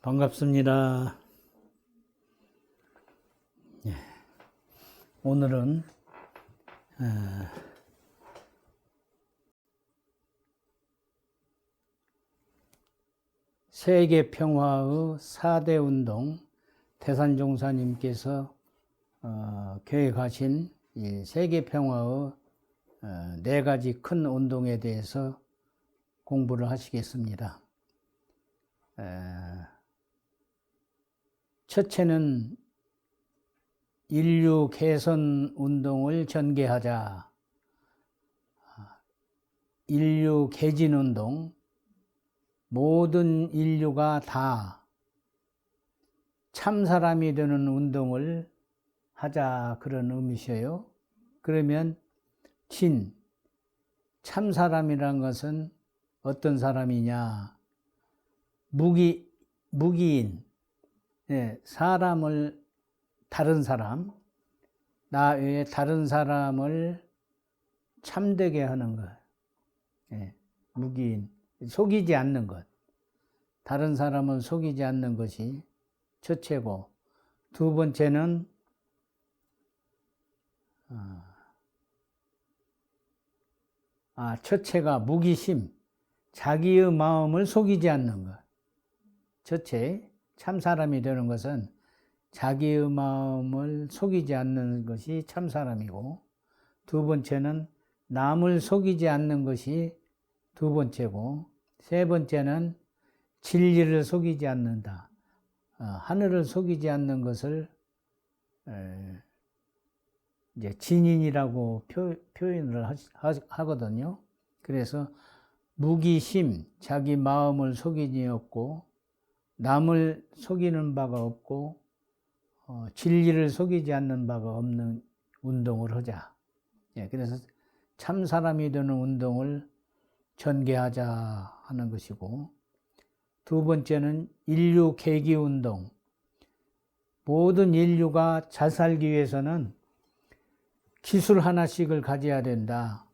반갑습니다. 오늘은 세계평화의 4대 운동, 태산종사님께서 계획하신 이 세계평화의 4가지 큰 운동에 대해서 공부를 하시겠습니다. 첫째는 인류 개선 운동을 전개하자. 인류 개진 운동, 모든 인류가 다 참사람이 되는 운동을 하자, 그런 의미셔요. 그러면 참사람이란 것은 어떤 사람이냐? 무기인, 사람을, 다른 사람, 나 외에 다른 사람을 참되게 하는 것. 무기인, 속이지 않는 것. 다른 사람을 속이지 않는 것이 첫째고, 두 번째는 첫째가 무기심, 자기의 마음을 속이지 않는 것. 첫째, 참사람이 되는 것은 자기의 마음을 속이지 않는 것이 참사람이고, 두 번째는 남을 속이지 않는 것이 두 번째고, 세 번째는 진리를 속이지 않는다. 하늘을 속이지 않는 것을 이제 진인이라고 표현을 하거든요. 그래서 무기심, 자기 마음을 속이지 없고, 남을 속이는 바가 없고, 진리를 속이지 않는 바가 없는 운동을 하자. 그래서 참사람이 되는 운동을 전개하자 하는 것이고, 두 번째는 인류 계기 운동. 모든 인류가 잘 살기 위해서는 기술 하나씩을 가져야 된다.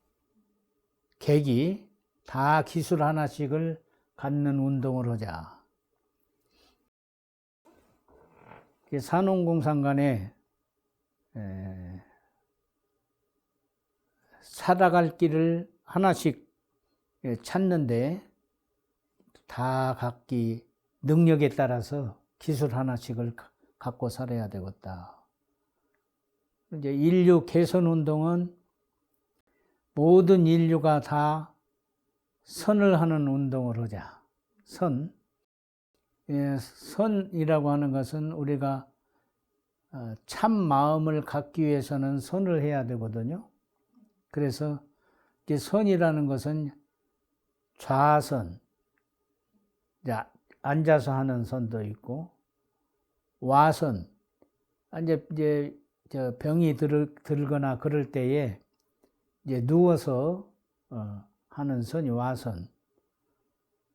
계기, 다 기술 하나씩을 갖는 운동을 하자. 산업공상 간에 살아갈 길을 하나씩 찾는데, 다 각기 능력에 따라서 기술 하나씩을 갖고 살아야 되겠다. 이제 인류 개선 운동은 모든 인류가 다 선을 하는 운동을 하자. 선이라고 하는 것은 우리가 참 마음을 갖기 위해서는 선을 해야 되거든요. 그래서 선이라는 것은 좌선, 앉아서 하는 선도 있고, 와선, 이제 병이 들거나 그럴 때에 이제 누워서 하는 선이 와선,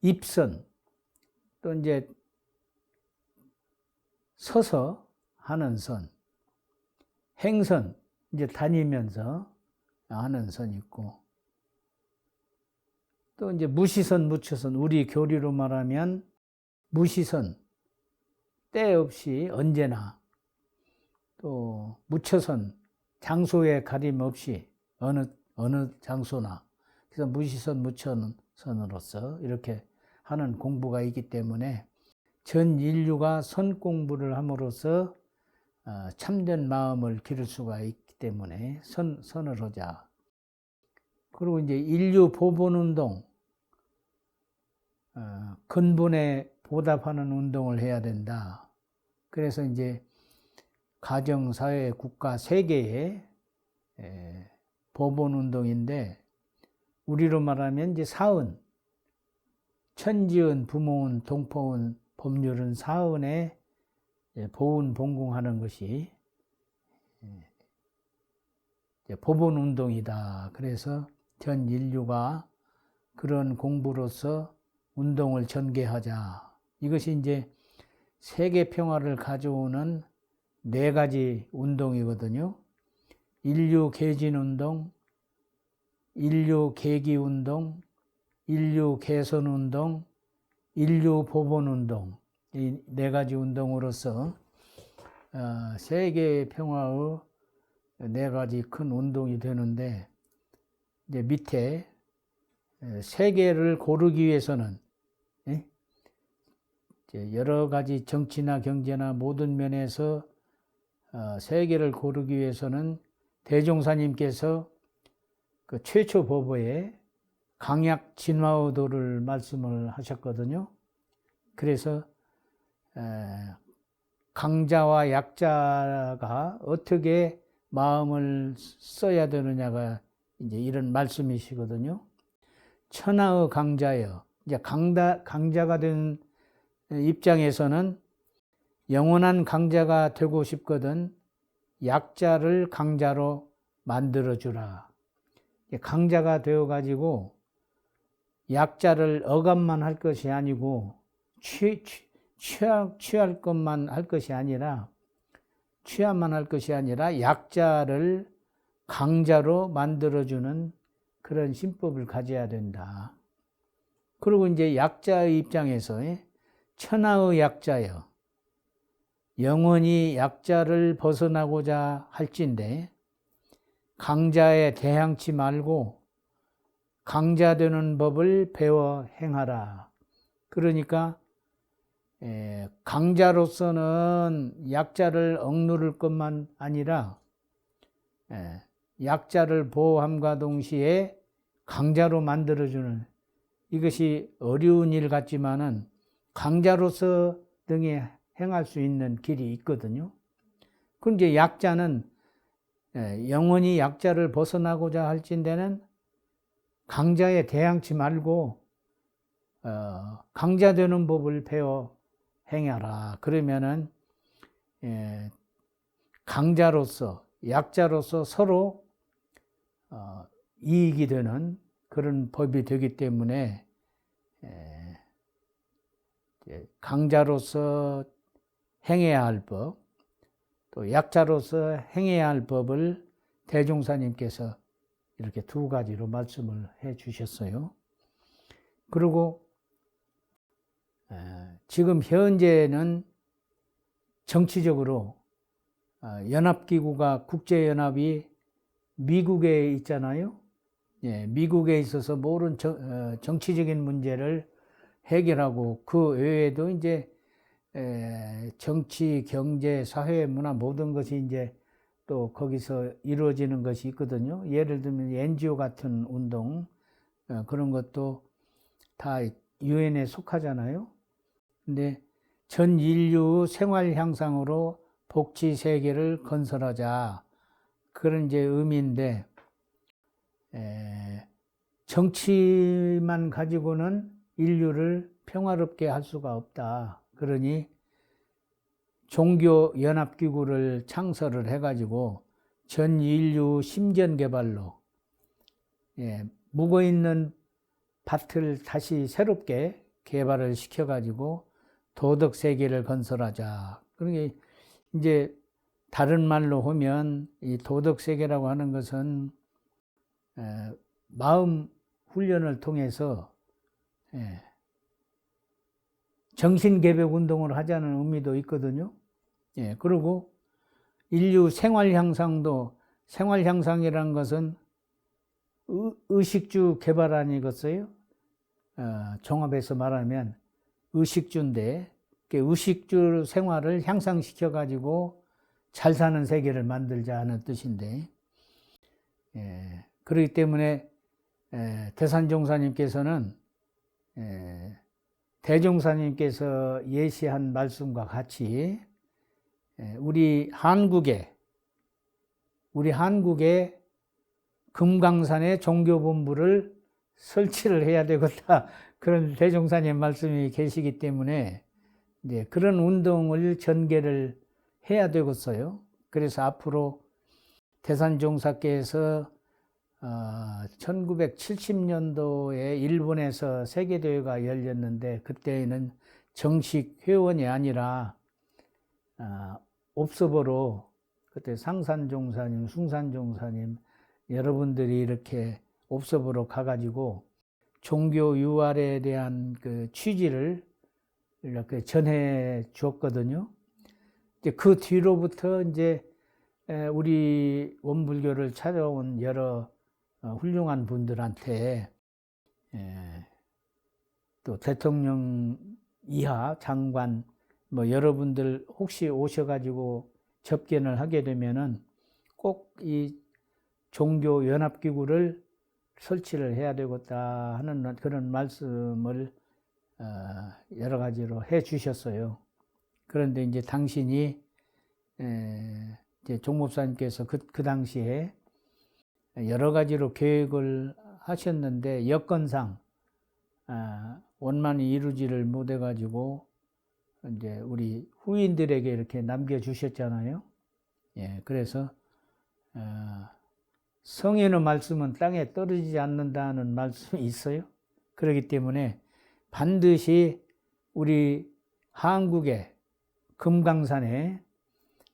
입선, 또 이제 서서 하는 선, 행선, 이제 다니면서 하는 선이 있고, 또 이제 무시선, 무처선, 우리 교리로 말하면 무시선, 때 없이 언제나, 또 무처선, 장소에 가림 없이 어느 장소나, 그래서 무시선, 무처선으로서 이렇게 하는 공부가 있기 때문에 전 인류가 선 공부를 함으로써 참된 마음을 기를 수가 있기 때문에 선을 하자. 그리고 이제 인류 보본 운동, 근본에 보답하는 운동을 해야 된다. 그래서 이제 가정, 사회, 국가, 세계의 보본 운동인데, 우리로 말하면 이제 사은, 천지은, 부모은, 동포은, 법률은 사은에 보은, 봉공하는 것이 보본 운동이다. 그래서 전 인류가 그런 공부로서 운동을 전개하자. 이것이 이제 세계 평화를 가져오는 4가지 운동이거든요. 인류 개진 운동, 인류 계기 운동, 인류 개선 운동, 인류 보본 운동. 이 네 가지 운동으로서 세계 평화의 네 가지 큰 운동이 되는데, 이제 밑에 세계를 고르기 위해서는 여러 가지 정치나 경제나 모든 면에서 세계를 고르기 위해서는 대종사님께서 그 최초 법어에 강약 진화의도를 말씀을 하셨거든요. 그래서 강자와 약자가 어떻게 마음을 써야 되느냐가 이제 이런 말씀이시거든요. 천하의 강자여, 이제 강자가 된 입장에서는 영원한 강자가 되고 싶거든 약자를 강자로 만들어주라. 강자가 되어가지고 약자를 억압만 할 것이 아니고 취할 것만 할 것이 아니라 취함만 할 것이 아니라 약자를 강자로 만들어주는 그런 신법을 가져야 된다. 그리고 이제 약자의 입장에서 천하의 약자여, 영원히 약자를 벗어나고자 할진대 강자에 대항치 말고 강자 되는 법을 배워 행하라. 그러니까 강자로서는 약자를 억누를 것만 아니라 약자를 보호함과 동시에 강자로 만들어주는, 이것이 어려운 일 같지만은 강자로서 등에 행할 수 있는 길이 있거든요. 그럼 이제 약자는 영원히 약자를 벗어나고자 할진대는 강자에 대항치 말고 강자 되는 법을 배워 행하라. 그러면은 강자로서 약자로서 서로 이익이 되는 그런 법이 되기 때문에 강자로서 행해야 할 법, 또 약자로서 행해야 할 법을 대종사님께서 이렇게 두 가지로 말씀을 해 주셨어요. 그리고 지금 현재는 정치적으로 연합기구가 국제연합이 미국에 있잖아요. 미국에 있어서 모든 정치적인 문제를 해결하고 그 외에도 이제 정치, 경제, 사회, 문화 모든 것이 이제 또 거기서 이루어지는 것이 있거든요. 예를 들면 NGO 같은 운동, 그런 것도 다 유엔에 속하잖아요. 근데 전 인류 생활 향상으로 복지 세계를 건설하자, 그런 이제 의미인데, 정치만 가지고는 인류를 평화롭게 할 수가 없다. 그러니 종교연합기구를 창설을 해가지고 전 인류 심전 개발로 묵어있는 밭을 다시 새롭게 개발을 시켜가지고 도덕 세계를 건설하자. 그러니까 이제 다른 말로 하면 이 도덕 세계라고 하는 것은 마음 훈련을 통해서 정신 개벽 운동을 하자는 의미도 있거든요. 그리고 인류 생활 향상도, 생활 향상이라는 것은 의식주 개발 아니겠어요? 종합해서 말하면 의식주인데, 의식주 생활을 향상시켜 가지고 잘 사는 세계를 만들자 하는 뜻인데, 그렇기 때문에 대산종사님께서는 대종사님께서 예시한 말씀과 같이 우리 한국에 금강산에 종교본부를 설치를 해야 되겠다, 그런 대종사님 말씀이 계시기 때문에 이제 그런 운동을 전개를 해야 되겠어요. 그래서 앞으로 대산종사께서 1970년도에 일본에서 세계대회가 열렸는데, 그때는 정식 회원이 아니라 옵서버로 그때 상산종사님, 숭산종사님 여러분들이 이렇게 옵서버로 가가지고 종교 유활에 대한 그 취지를 이렇게 전해 주었거든요. 이제 그 뒤로부터 이제 우리 원불교를 찾아온 여러 훌륭한 분들한테 또 대통령 이하 장관 뭐 여러분들 혹시 오셔가지고 접견을 하게 되면은 꼭 이 종교 연합기구를 설치를 해야 되겠다 하는 그런 말씀을 여러 가지로 해 주셨어요. 그런데 이제 당신이 이제 종 목사님께서 그 당시에 여러 가지로 계획을 하셨는데 여건상 원만히 이루지를 못해 가지고 이제 우리 후인들에게 이렇게 남겨주셨잖아요. 예, 그래서 성인의 말씀은 땅에 떨어지지 않는다는 말씀이 있어요. 그렇기 때문에 반드시 우리 한국의 금강산에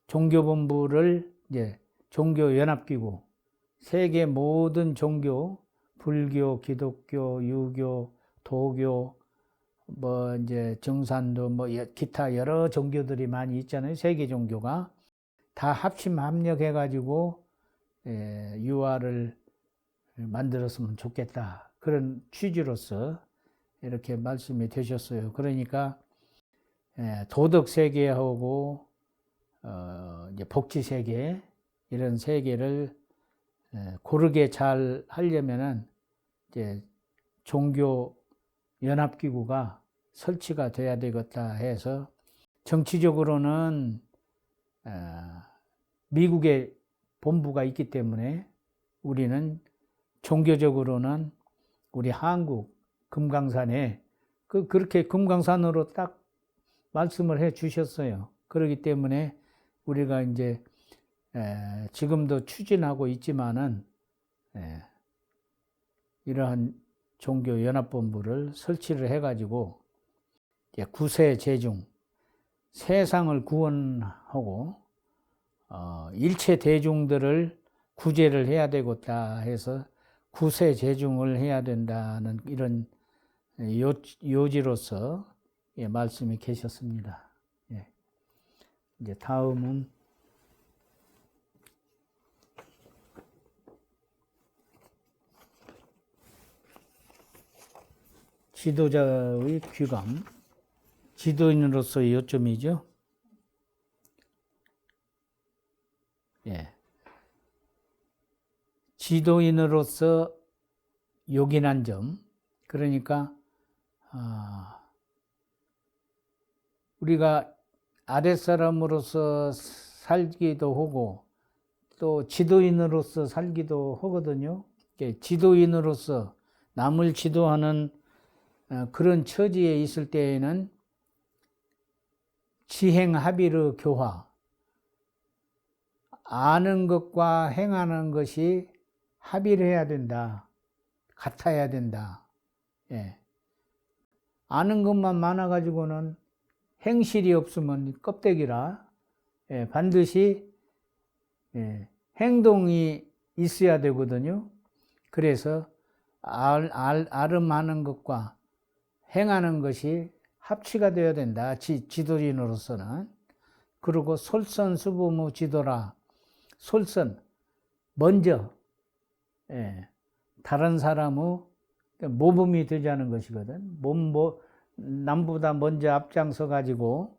종교본부를 이제 종교연합기구, 세계 모든 종교, 불교, 기독교, 유교, 도교, 뭐 이제 정산도 뭐 기타 여러 종교들이 많이 있잖아요. 세계 종교가 다 합심합력해가지고 유화를 만들었으면 좋겠다. 그런 취지로서 이렇게 말씀이 되셨어요. 그러니까 도덕 세계하고 이제 복지 세계 이런 세계를 고르게 잘 하려면은 이제 종교 연합기구가 설치가 돼야 되겠다 해서 정치적으로는 미국에 본부가 있기 때문에 우리는 종교적으로는 우리 한국 금강산에 그렇게 금강산으로 딱 말씀을 해 주셨어요. 그렇기 때문에 우리가 이제 지금도 추진하고 있지만은 이러한 종교연합본부를 설치를 해가지고 구세제중 세상을 구원하고 일체 대중들을 구제를 해야 되겠다 해서 구세제중을 해야 된다는 이런 요지로서 말씀이 계셨습니다. 예. 이제 다음은 지도자의 귀감, 지도인으로서의 요점이죠. 예. 지도인으로서 요긴한 점, 그러니까 우리가 아랫사람으로서 살기도 하고 또 지도인으로서 살기도 하거든요. 지도인으로서 남을 지도하는 그런 처지에 있을 때에는 지행합의의 교화, 아는 것과 행하는 것이 합의를 해야 된다. 같아야 된다. 예. 아는 것만 많아가지고는 행실이 없으면 껍데기라 반드시 행동이 있어야 되거든요. 그래서 아름하는 것과 행하는 것이 합치가 되어야 된다. 지도인으로서는. 그리고 솔선수범의 지도라. 솔선, 먼저 다른 사람의 모범이 되자는 것이거든. 남보다 먼저 앞장서 가지고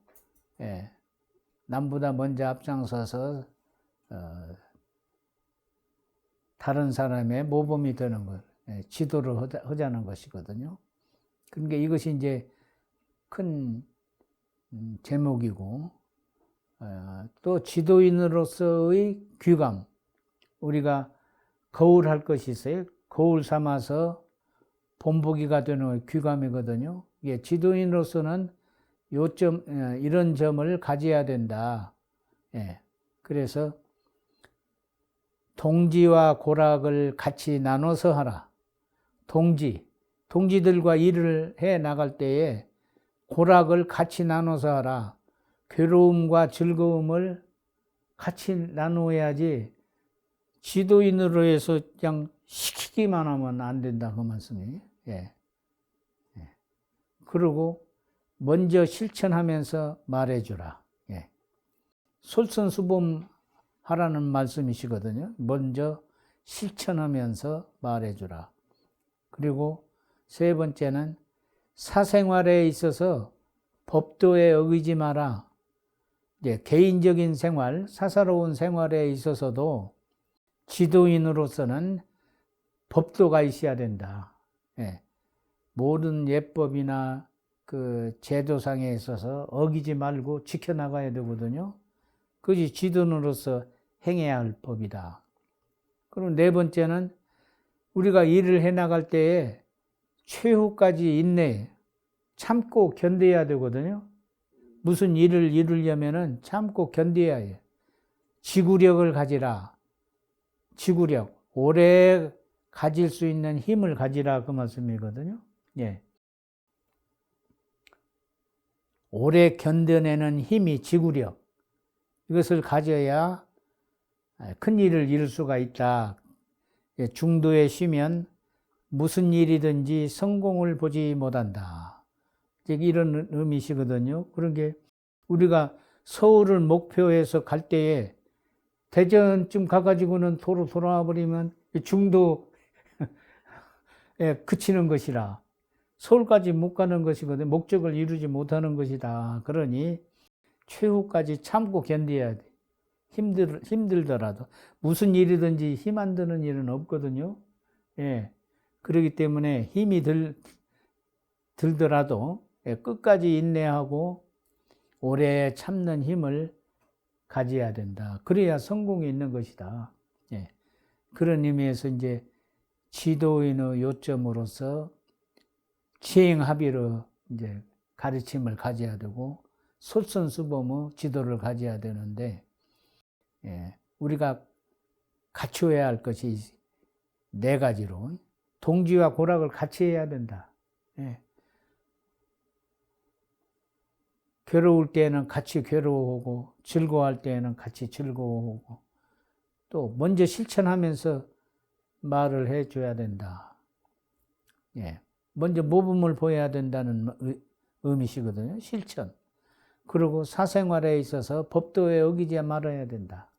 남보다 먼저 앞장서서 다른 사람의 모범이 되는 것, 지도를 하자는 것이거든요. 그러니까 이것이 이제 큰 제목이고 또 지도인으로서의 귀감, 우리가 거울 할 것이 있어요. 거울 삼아서 본보기가 되는 귀감이거든요. 이게 지도인으로서는 이런 점을 가져야 된다. 그래서 동지와 고락을 같이 나눠서 하라. 동지들과 일을 해 나갈 때에 고락을 같이 나눠서 하라. 괴로움과 즐거움을 같이 나누어야지 지도인으로 해서 그냥 시키기만 하면 안 된다 그 말씀이. 그리고 먼저 실천하면서 말해주라. 예. 솔선수범하라는 말씀이시거든요. 먼저 실천하면서 말해주라. 그리고 세 번째는 사생활에 있어서 법도에 어기지 마라. 이제 개인적인 생활, 사사로운 생활에 있어서도 지도인으로서는 법도가 있어야 된다. 예. 모든 예법이나 그 제도상에 있어서 어기지 말고 지켜나가야 되거든요. 그것이 지도인으로서 행해야 할 법이다. 그리고 네 번째는 우리가 일을 해나갈 때에 최후까지 인내, 참고 견뎌야 되거든요. 무슨 일을 이루려면은 참고 견뎌야 해요. 지구력을 가지라. 지구력, 오래 가질 수 있는 힘을 가지라 그 말씀이거든요. 예. 오래 견뎌내는 힘이 지구력. 이것을 가져야 큰 일을 이룰 수가 있다. 중도에 쉬면 무슨 일이든지 성공을 보지 못한다. 이런 의미시거든요. 그런 게 우리가 서울을 목표해서 갈 때에 대전쯤 가가지고는 도로 돌아와 버리면 중도에 그치는 것이라 서울까지 못 가는 것이거든요. 목적을 이루지 못하는 것이다. 그러니 최후까지 참고 견뎌야 돼. 힘들더라도. 무슨 일이든지 힘 안 드는 일은 없거든요. 예. 그렇기 때문에 힘이 들더라도 끝까지 인내하고 오래 참는 힘을 가져야 된다. 그래야 성공이 있는 것이다. 예. 그런 의미에서 이제 지도인의 요점으로서 지행합의로 이제 가르침을 가져야 되고 솔선수범의 지도를 가져야 되는데, 예. 우리가 갖추어야 할 것이 네 가지로 동지와 고락을 같이 해야 된다. 예. 괴로울 때에는 같이 괴로워하고 즐거워할 때에는 같이 즐거워하고 또 먼저 실천하면서 말을 해줘야 된다. 예. 먼저 모범을 보여야 된다는 의미시거든요. 실천. 그리고 사생활에 있어서 법도에 어기지 말아야 된다.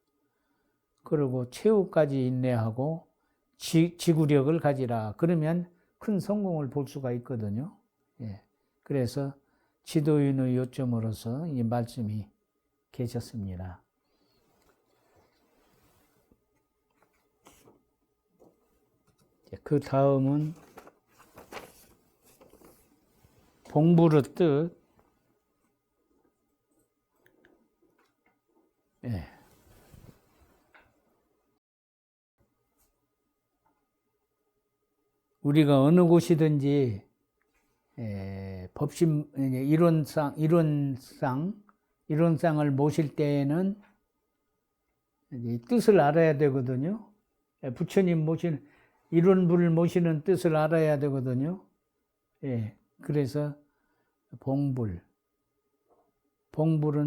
그리고 최후까지 인내하고 지구력을 가지라. 그러면 큰 성공을 볼 수가 있거든요. 예. 그래서 지도인의 요점으로서 이 말씀이 계셨습니다. 그 다음은 봉부의 뜻. 예. 우리가 어느 곳이든지 법심 이론상을 모실 때에는 뜻을 알아야 되거든요. 부처님 모시는 이론부를 모시는 뜻을 알아야 되거든요. 예. 그래서 봉불은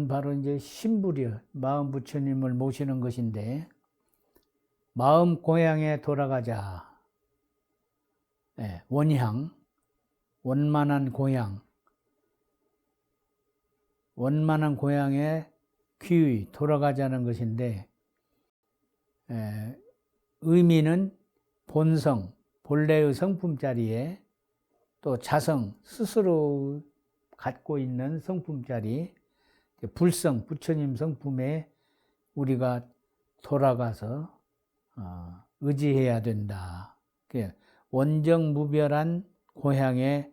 바로 이제 신불이요. 마음 부처님을 모시는 것인데 마음 고향에 돌아가자. 예. 원향. 원만한 고향에 귀의 돌아가자는 것인데 의미는 본성, 본래의 성품 자리에 또 자성, 스스로 갖고 있는 성품 자리, 불성, 부처님 성품에 우리가 돌아가서 의지해야 된다. 원정무별한 고향에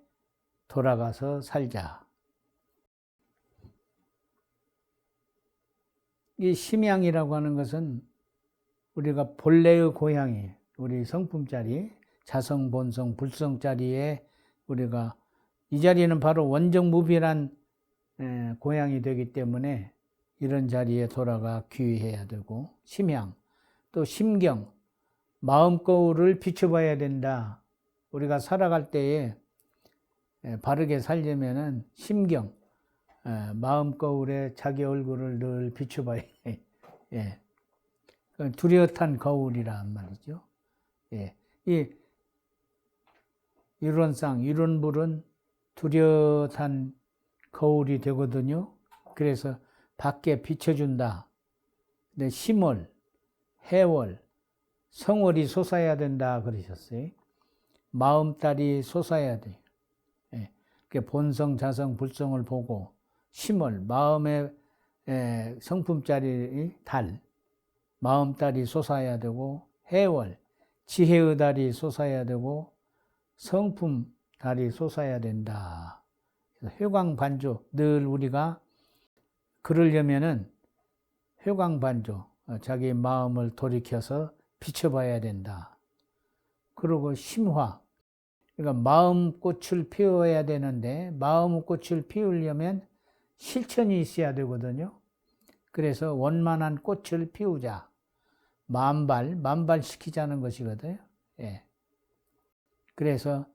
돌아가서 살자. 이 심양이라고 하는 것은 우리가 본래의 고향이 우리 성품 자리, 자성, 본성, 불성 자리에 우리가 이 자리는 바로 원정무별한 고향이 되기 때문에 이런 자리에 돌아가 귀해야 되고 심양, 또 심경, 마음 거울을 비춰봐야 된다. 우리가 살아갈 때에 바르게 살려면은 심경, 마음 거울에 자기 얼굴을 늘 비춰봐야 해. 예. 뚜렷한 거울이란 말이죠. 예. 이 이론불은 뚜렷한 거울이 되거든요. 그래서 밖에 비춰준다. 근데 심월, 해월, 성월이 솟아야 된다 그러셨어요. 마음달이 솟아야 돼요. 예. 본성, 자성, 불성을 보고 심월, 마음의 성품짜리 달, 마음달이 솟아야 되고, 해월, 지혜의 달이 솟아야 되고, 성품 달이 솟아야 된다. 회광반조, 늘 우리가 그러려면은 회광반조, 자기 마음을 돌이켜서 비춰봐야 된다. 그리고 심화, 그러니까 마음꽃을 피워야 되는데 마음꽃을 피우려면 실천이 있어야 되거든요. 그래서 원만한 꽃을 피우자. 만발시키자는 것이거든요. 예. 그래서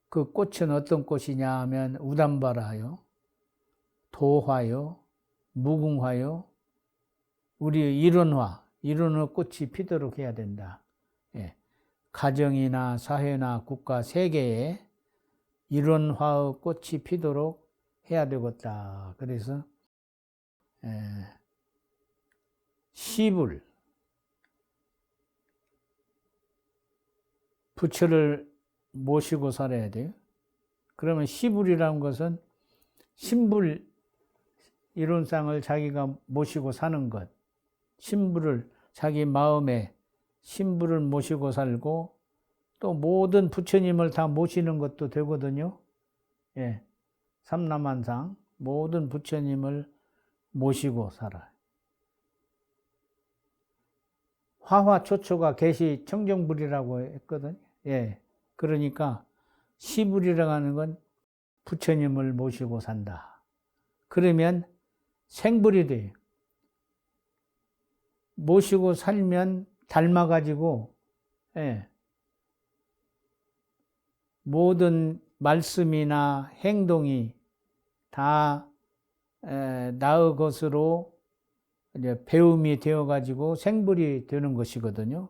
그 꽃은 어떤 꽃이냐 하면 우담바라요, 도화요, 무궁화요, 우리 일원의 꽃이 피도록 해야 된다. 예. 가정이나 사회나 국가, 세계에 일원화의 꽃이 피도록 해야 되겠다. 그래서 시불, 부처를 모시고 살아야 돼요. 그러면 시불이라는 것은 신불, 이론상을 자기가 모시고 사는 것, 신불을 자기 마음에 신불을 모시고 살고 또 모든 부처님을 다 모시는 것도 되거든요. 예, 삼라만상 모든 부처님을 모시고 살아요. 화화초초가 계시 청정불이라고 했거든요. 예, 그러니까 시불이라고 하는 건 부처님을 모시고 산다. 그러면 생불이 돼요. 모시고 살면 닮아가지고, 예, 모든 말씀이나 행동이 다 나의 것으로 이제 배움이 되어가지고 생불이 되는 것이거든요.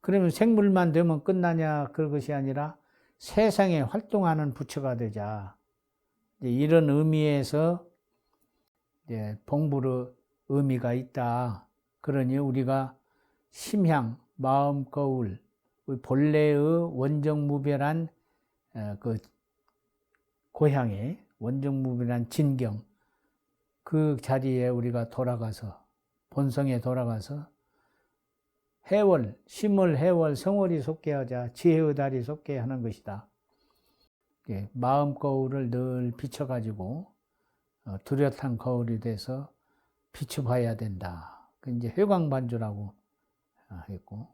그러면 생불만 되면 끝나냐, 그런 것이 아니라 세상에 활동하는 부처가 되자. 이런 의미에서 이제 봉불의 의미가 있다. 그러니 우리가 심향, 마음 거울, 본래의 원정무별한 그 고향의 원정무별한 진경, 그 자리에 우리가 돌아가서 본성에 돌아가서 해월, 심월, 해월, 성월이 솟게 하자. 지혜의 달이 솟게 하는 것이다. 마음 거울을 늘 비춰가지고 뚜렷한 거울이 돼서 비춰봐야 된다. 그 이제 회광반조라고 했고,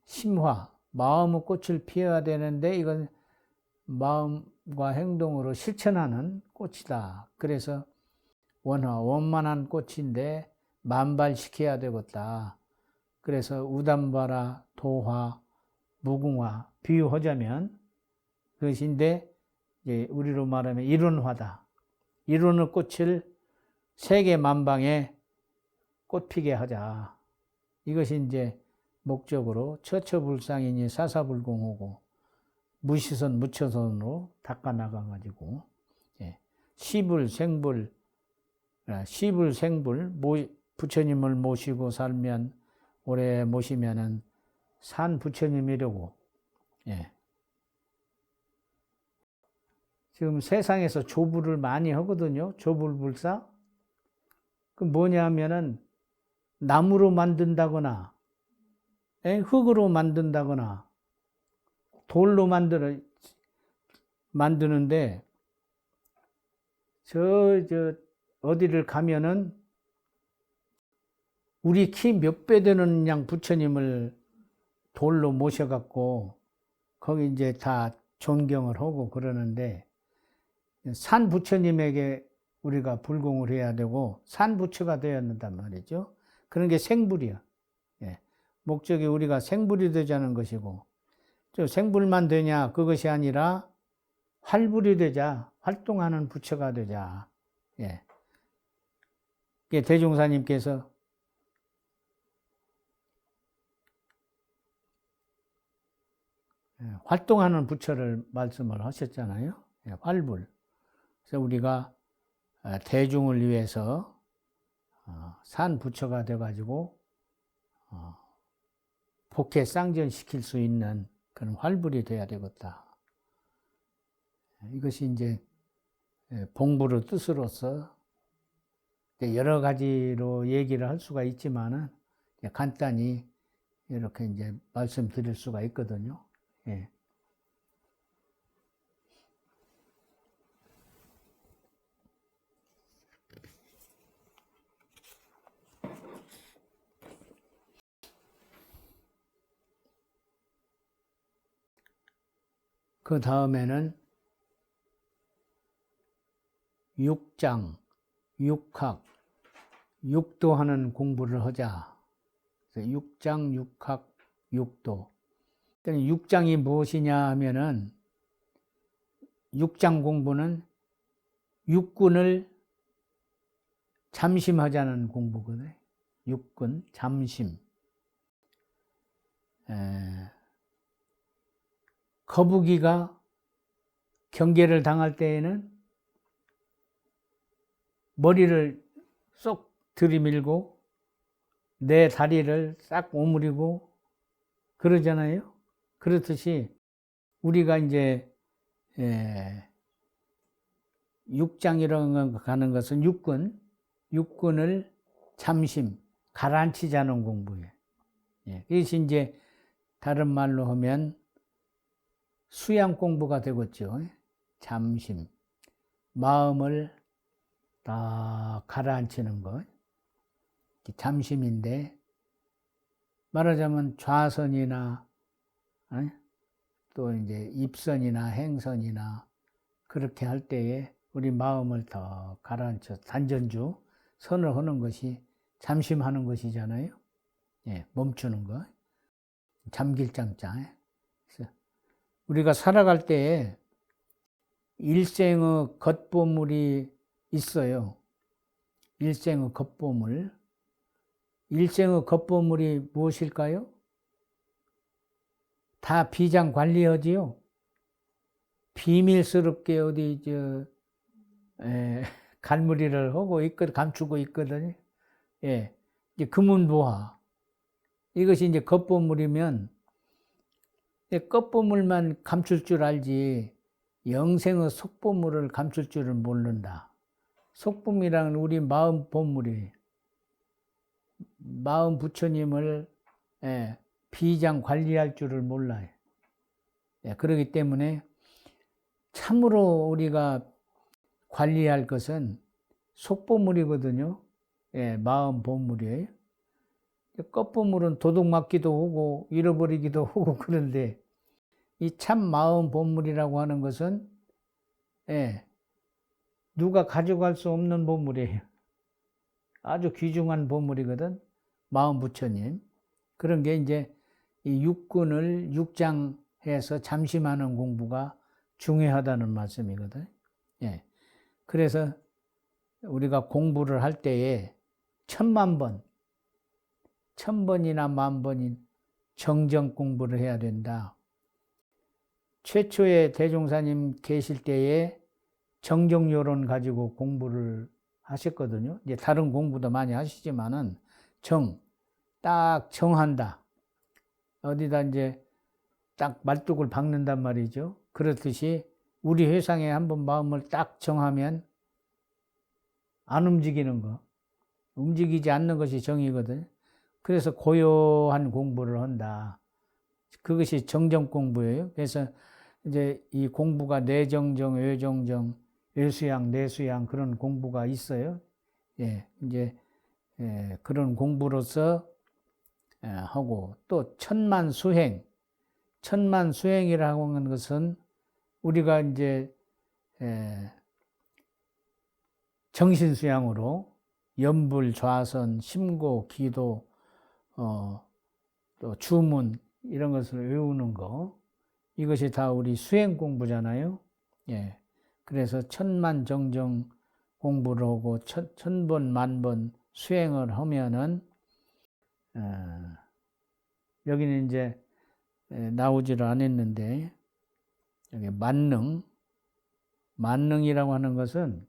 심화, 마음의 꽃을 피워야 되는데 이건 마음과 행동으로 실천하는 꽃이다. 그래서 원만한 꽃인데 만발시켜야 되겠다. 그래서 우담바라, 도화, 무궁화 비유하자면 그것인데 이제 우리로 말하면 일원화다. 일원의 꽃을 세계 만방에 꽃피게 하자. 이것이 이제 목적으로 처처불상이니 사사불공하고 무시선 무처선으로 닦아나가가지고 시불, 생불, 시불, 생불, 부처님을 모시고 살면 오래 모시면은 산 부처님이라고. 예. 지금 세상에서 조불을 많이 하거든요. 조불불사. 그 뭐냐면은 나무로 만든다거나, 흙으로 만든다거나, 돌로 만드는데, 어디를 가면은 우리 키 몇 배 되는 양 부처님을 돌로 모셔갖고, 거기 이제 다 존경을 하고 그러는데, 산 부처님에게 우리가 불공을 해야 되고, 산 부처가 되어야 한단 말이죠. 그런 게 생불이야. 예. 목적이 우리가 생불이 되자는 것이고, 생불만 되냐, 그것이 아니라 활불이 되자, 활동하는 부처가 되자. 예. 대종사님께서 활동하는 부처를 말씀을 하셨잖아요. 활불. 그래서 우리가 대중을 위해서 산 부처가 돼가지고 복해 쌍전시킬 수 있는 그런 활불이 돼야 되겠다. 이것이 이제 봉부의 뜻으로서 여러 가지로 얘기를 할 수가 있지만은 간단히 이렇게 이제 말씀드릴 수가 있거든요. 예. 그 다음에는 육장, 육학, 육도하는 공부를 하자. 육장, 육학, 육도. 육장이 무엇이냐 하면은 육장 공부는 육군을 잠심하자는 공부거든요. 육군, 잠심. 거북이가 경계를 당할 때에는 머리를 쏙 들이밀고 내 다리를 싹 오므리고 그러잖아요. 그렇듯이 우리가 이제 육장이라는 거 가는 것은 육군을 잠심, 가라앉히자는 공부예요. 그것이 이제 다른 말로 하면 수양 공부가 되겠죠. 잠심, 마음을 다 가라앉히는 것. 잠심인데, 말하자면 좌선이나, 또 이제 입선이나 행선이나, 그렇게 할 때에 우리 마음을 더 가라앉혀, 단전주, 선을 하는 것이 잠심하는 것이잖아요. 멈추는 것. 잠길장자. 우리가 살아갈 때에 일생의 겉보물이 있어요. 일생의 겉보물. 일생의 겉보물이 무엇일까요? 다 비장 관리하지요. 비밀스럽게 어디 갈무리를 하고 감추고 있거든요. 이제 금은보화. 이것이 이제 겉보물이면 겉보물만 감출 줄 알지 영생의 속보물을 감출 줄은 모른다. 속보물이란 우리 마음 보물이 마음 부처님을 비장 관리할 줄을 몰라요. 그렇기 때문에 참으로 우리가 관리할 것은 속보물이거든요. 마음 보물이에요. 겉보물은 도둑 맞기도 하고 잃어버리기도 하고 그런데 이 참 마음 보물이라고 하는 것은 누가 가져갈 수 없는 보물이에요. 아주 귀중한 보물이거든. 마음 부처님. 그런 게 이제 이 육군을 육장해서 잠심하는 공부가 중요하다는 말씀이거든. 그래서 우리가 공부를 할 때에 10,000,000번, 1000번이나 10,000번인 정정 공부를 해야 된다. 최초의 대종사님 계실 때에 정정요론 가지고 공부를 하셨거든요. 이제 다른 공부도 많이 하시지만은 딱 정한다. 어디다 이제 딱 말뚝을 박는단 말이죠. 그렇듯이 우리 회상에 한번 마음을 딱 정하면 안 움직이는 거. 움직이지 않는 것이 정이거든. 그래서 고요한 공부를 한다. 그것이 정정 공부예요. 그래서 이제 이 공부가 내정정, 외정정, 외수양, 내수양 그런 공부가 있어요. 이제 그런 공부로서 하고 또 천만수행, 천만수행이라고 하는 것은 우리가 이제 정신수양으로 염불, 좌선, 심고, 기도, 또 주문 이런 것을 외우는 거 이것이 다 우리 수행 공부잖아요. 그래서 천만정정 공부를 하고 1000번, 10,000번 수행을 하면은 여기는 이제 나오지를 않았는데 여기 만능 만능이라고 하는 것은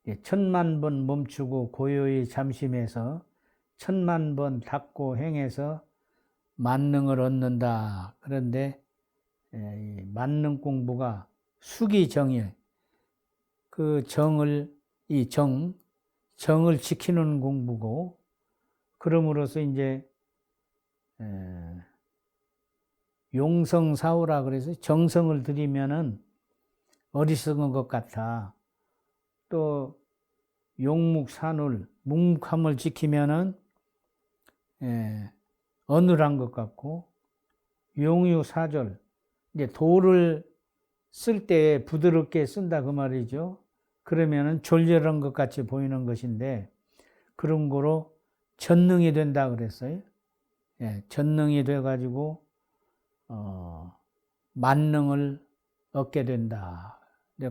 1000만 번 멈추고 고요히 잠심해서 1000만 번 닦고 행해서 만능을 얻는다. 그런데 만능 공부가 수기정이에요. 그 정을 정을 지키는 공부고, 그럼으로써 이제 용성사후라 그래서 정성을 들이면은 어리석은 것 같아. 또 용묵산울, 묵묵함을 지키면은 어눌한 것 같고, 용유사절, 이제 돌을 쓸 때 부드럽게 쓴다 그 말이죠. 그러면은 졸렬한 것 같이 보이는 것인데, 그런 거로 전능이 된다 그랬어요. 전능이 돼가지고 만능을 얻게 된다.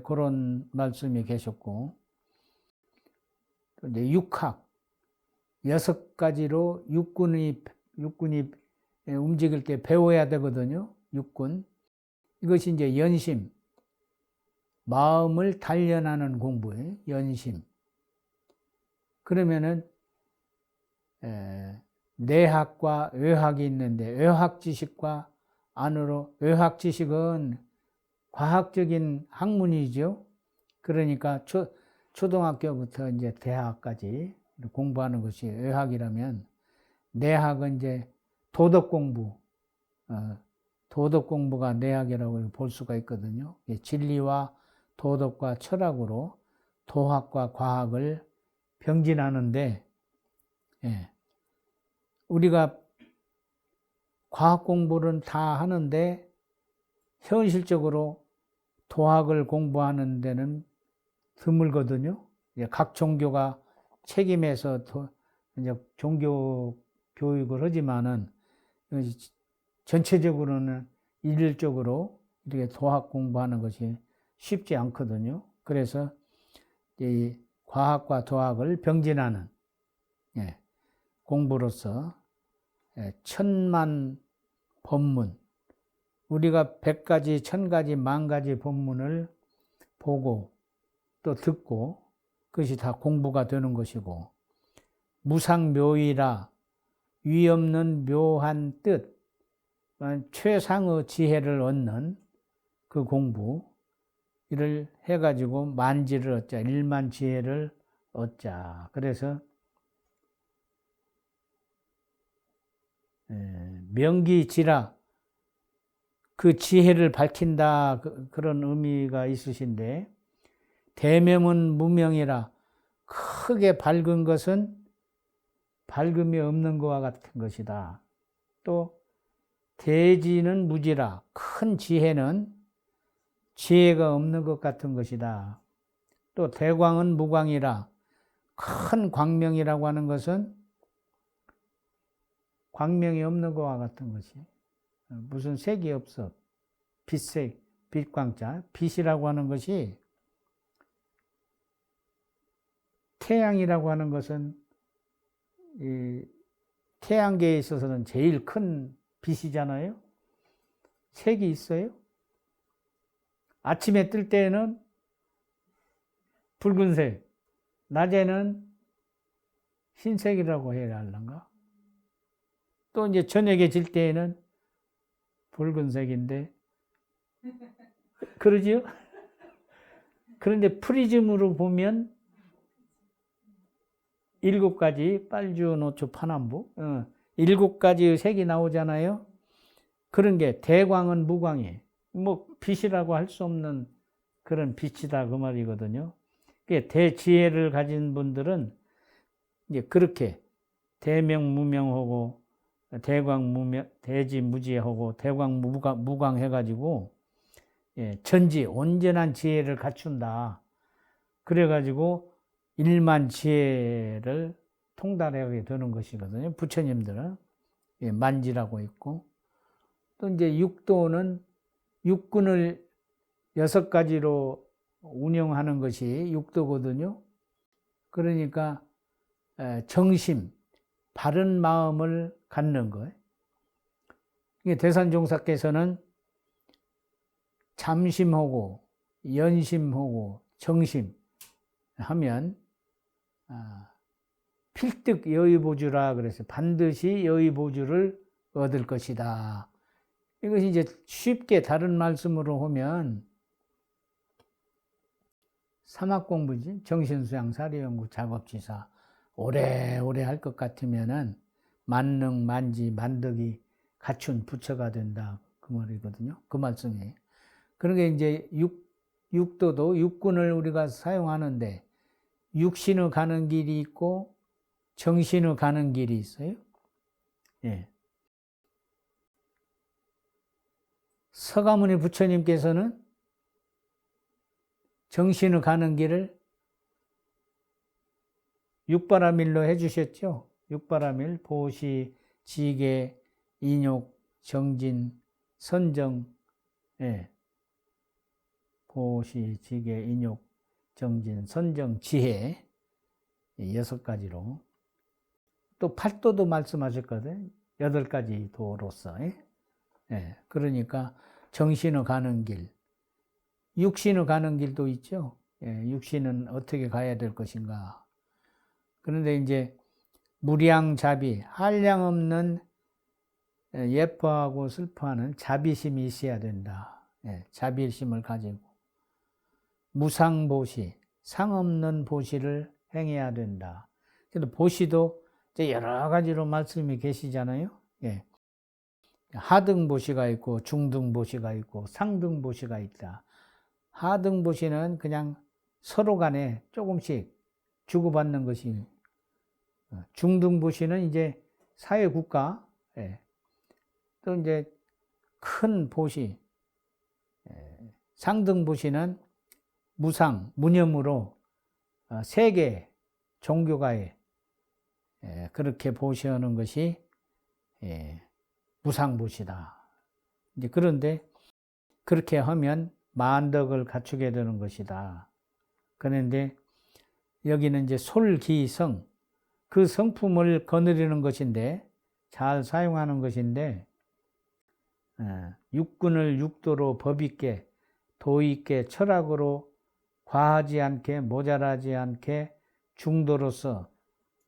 그런 말씀이 계셨고, 또 이제 육학 6가지로 육군이 움직일 때 배워야 되거든요. 육군. 이것이 이제 연심, 마음을 단련하는 공부예요. 연심. 그러면은 내학과 외학이 있는데, 외학 지식과 안으로, 외학 지식은 과학적인 학문이죠. 그러니까 초등학교부터 이제 대학까지 공부하는 것이 외학이라면, 내학은 이제 도덕 공부, 도덕 공부가 내학이라고 볼 수가 있거든요. 진리와 도덕과 철학으로 도학과 과학을 병진하는데, 우리가 과학 공부는 다 하는데 현실적으로 도학을 공부하는 데는 드물거든요. 각 종교가 책임해서 이제 종교 교육을 하지만은 전체적으로는 일률적으로 이렇게 도학 공부하는 것이 쉽지 않거든요. 그래서 이 과학과 도학을 병진하는 공부로서 1000만 법문, 우리가 100가지, 1000가지, 10,000가지 법문을 보고 또 듣고, 그것이 다 공부가 되는 것이고, 무상묘의라, 위없는 묘한 뜻, 최상의 지혜를 얻는 그 공부, 이를 해가지고 만지를 얻자, 일만 지혜를 얻자. 그래서 명기지라, 그 지혜를 밝힌다, 그런 의미가 있으신데, 대명은 무명이라, 크게 밝은 것은 밝음이 없는 것과 같은 것이다. 또 대지는 무지라, 큰 지혜는 지혜가 없는 것 같은 것이다. 또 대광은 무광이라, 큰 광명이라고 하는 것은 광명이 없는 것과 같은 것이, 무슨 색이 없어. 빛색, 빛광자. 빛이라고 하는 것이, 태양이라고 하는 것은 이 태양계에 있어서는 제일 큰 빛이잖아요. 색이 있어요. 아침에 뜰 때는 붉은색, 낮에는 흰색이라고 해야 할란가? 또 이제 저녁에 질 때에는 붉은색인데, 그러지요? 그런데 프리즘으로 보면 7가지, 빨주, 노초, 파남부, 7가지의 색이 나오잖아요. 그런 게 대광은 무광이에요. 뭐 빛이라고 할 수 없는 그런 빛이다 그 말이거든요. 대지혜를 가진 분들은 이제 그렇게 대명무명하고 대광무명, 대지무지하고 대광무광 해가지고 전지 온전한 지혜를 갖춘다. 그래가지고 일만 지혜를 통달하게 되는 것이거든요. 부처님들은 만지라고 있고, 또 이제 육도는 육군을 6가지로 운영하는 것이 육도거든요. 그러니까 정심, 바른 마음을 갖는 거예요. 대산종사께서는 잠심하고 연심하고 정심 하면 필득 여의보주라 그래서 반드시 여의보주를 얻을 것이다. 이것이 이제 쉽게 다른 말씀으로 하면 사막공부지, 정신수양 사례연구 작업지사 오래오래 할 것 같으면은 만능, 만지, 만덕이 갖춘 부처가 된다. 그 말이거든요. 그 말씀이에요. 그러게 이제 육도도 육군을 우리가 사용하는데 육신의 가는 길이 있고 정신의 가는 길이 있어요. 예. 서가모니 부처님께서는 정신의 가는 길을 육바라밀로 해주셨죠. 육바라밀, 보시, 지계, 인욕, 정진, 선정, 예. 보시, 지계, 인욕, 정진, 선정, 지혜 6가지로 또 팔도도 말씀하셨거든. 8가지 도로서. 예. 그러니까 정신의 가는 길, 육신의 가는 길도 있죠. 예. 육신은 어떻게 가야 될 것인가. 그런데 이제 무량자비, 한량없는 예뻐하고 슬퍼하는 자비심이 있어야 된다. 예. 자비심을 가지고 무상보시, 상없는 보시를 행해야 된다. 그래서 보시도 이제 여러 가지로 말씀이 계시잖아요. 예. 하등보시가 있고 중등보시가 있고 상등보시가 있다. 하등보시는 그냥 서로 간에 조금씩 주고받는 것이, 중등보시는 이제 사회국가, 예. 또 이제 큰 보시, 상등보시는 무상, 무념으로 세계 종교가에 그렇게 보시하는 것이 무상보시다. 이제 그런데 그렇게 하면 만덕을 갖추게 되는 것이다. 그런데 여기는 이제 솔기성, 그 성품을 거느리는 것인데, 잘 사용하는 것인데, 육군을 육도로 법있게, 도있게, 철학으로 과하지 않게, 모자라지 않게 중도로서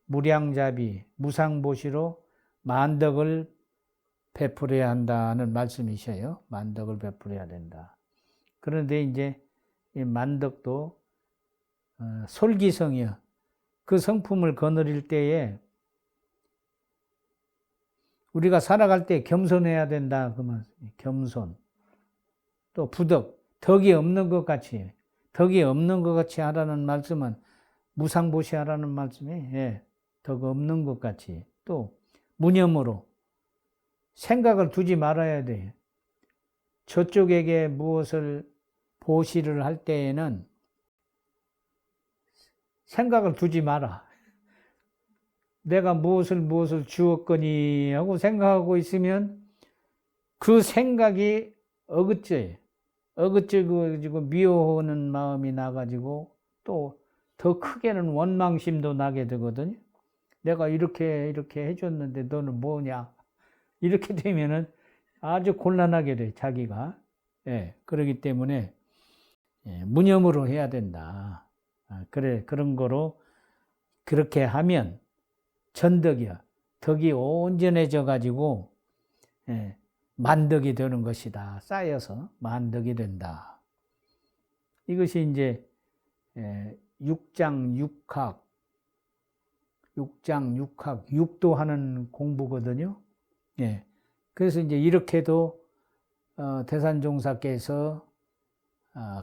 무량자비, 무상보시로 만덕을 베풀어야 한다는 말씀이셔요. 만덕을 베풀어야 된다. 그런데 이제 이 만덕도 솔기성이요. 그 성품을 거느릴 때에 우리가 살아갈 때 겸손해야 된다. 그 말씀이에요. 겸손. 또 부덕, 덕이 없는 것 같이, 덕이 없는 것 같이 하라는 말씀은 무상보시하라는 말씀이, 예, 덕 없는 것 같이. 또 무념으로 생각을 두지 말아야 돼요. 저쪽에게 무엇을 보시를 할 때에는 생각을 두지 마라. 내가 무엇을 주었거니 하고 생각하고 있으면 그 생각이 어긋져요. 어긋져가지고 미워하는 마음이 나가지고 또 더 크게는 원망심도 나게 되거든요. 내가 이렇게 해줬는데 너는 뭐냐. 이렇게 되면은 아주 곤란하게 돼, 자기가. 예, 그러기 때문에 무념으로 해야 된다. 그래, 그런 거로 그렇게 하면 전덕이야. 덕이 온전해져 가지고 만덕이 되는 것이다. 쌓여서 만덕이 된다. 이것이 이제 육장육학, 육도하는 공부거든요. 예. 그래서 이제 이렇게도 대산종사께서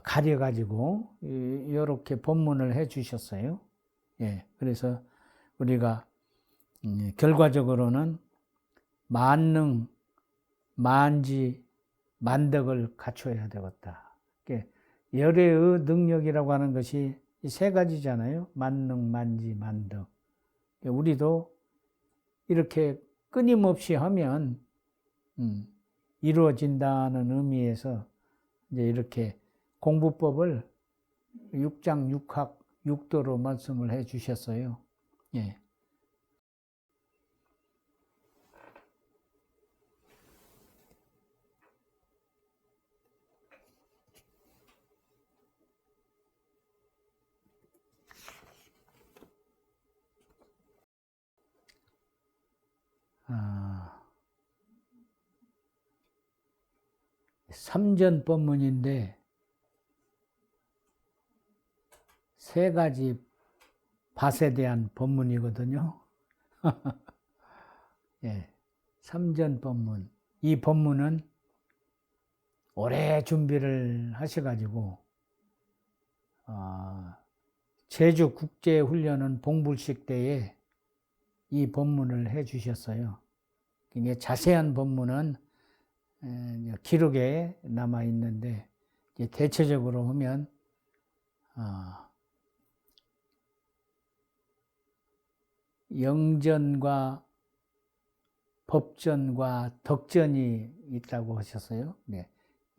가려가지고 이렇게 법문을 해 주셨어요. 예. 그래서 우리가 결과적으로는 만능, 만지, 만덕을 갖춰야 되겠다. 열애의 능력이라고 하는 것이 이 3가지잖아요. 만능, 만지, 만덕. 우리도 이렇게 끊임없이 하면 이루어진다는 의미에서 이제 이렇게 공부법을 육장육학, 육도로 말씀을 해 주셨어요. 예. 삼전법문인데 세 가지 밭에 대한 법문이거든요. 예, 삼전법문. 이 법문은 오래 준비를 하셔가지고 제주 국제훈련은 봉불식 때에 이 법문을 해주셨어요. 자세한 법문은 기록에 남아 있는데 대체적으로 하면 영전과 법전과 덕전이 있다고 하셨어요. 네.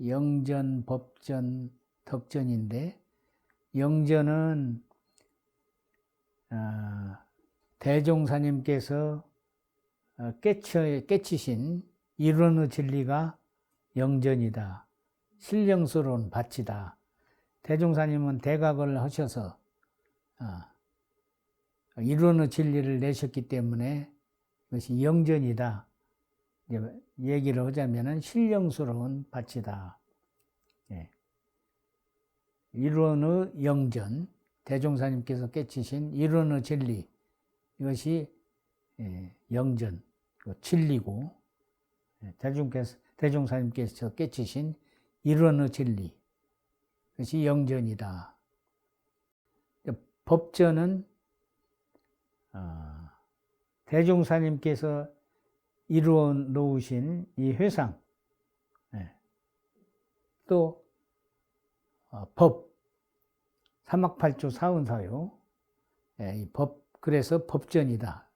영전, 법전, 덕전인데 영전은 대종사님께서 깨치신 일원의 진리가 영전이다. 신령스러운 밭이다. 대종사님은 대각을 하셔서 일원의 진리를 내셨기 때문에 이것이 영전이다. 얘기를 하자면 신령스러운 밭이다. 예. 일원의 영전, 대종사님께서 깨치신 일원의 진리, 이것이 영전, 진리고, 대종사님께서 깨치신 일원의 진리, 그것이 영전이다. 법전은 대종사님께서 이루어 놓으신 이 회상, 또 법, 삼학팔조 사은사요, 이 법, 그래서 법전이다.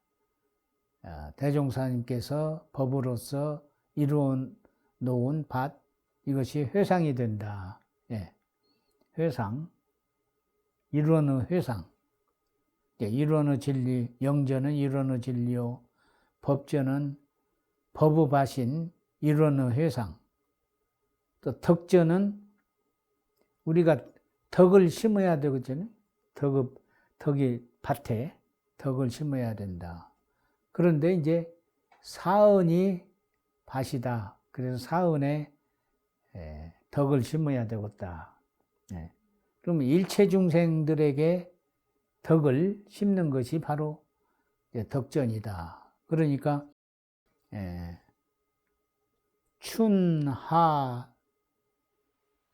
대종사님께서 법으로서 이루어 놓은 밭, 이것이 회상이 된다. 회상, 이루어놓은 회상. 이루어놓은 진리, 영전은 이루어놓은 진리요, 법전은 법의 밭인 이루어놓은 회상. 또 덕전은 우리가 덕을 심어야 되거든요. 덕이 밭에 덕을 심어야 된다. 그런데 이제 사은이 밭이다. 그래서 사은에 덕을 심어야 되겠다. 그러면 일체 중생들에게 덕을 심는 것이 바로 덕전이다. 그러니까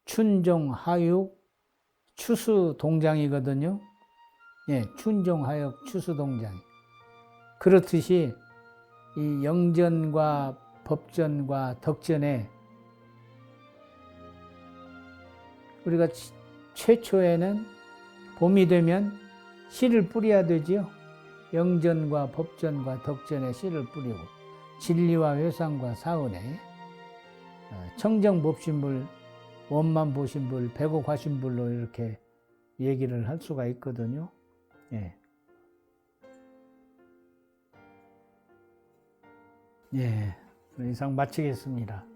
춘종하육, 추수동장이거든요. 춘종하육, 추수동장. 그렇듯이 이 영전과 법전과 덕전에 우리가 최초에는 봄이 되면 씨를 뿌려야 되지요. 영전과 법전과 덕전에 씨를 뿌리고 진리와 회상과 사은에 청정법신불, 원만보신불, 백옥화신불로 이렇게 얘기를 할 수가 있거든요. 더 이상 마치겠습니다.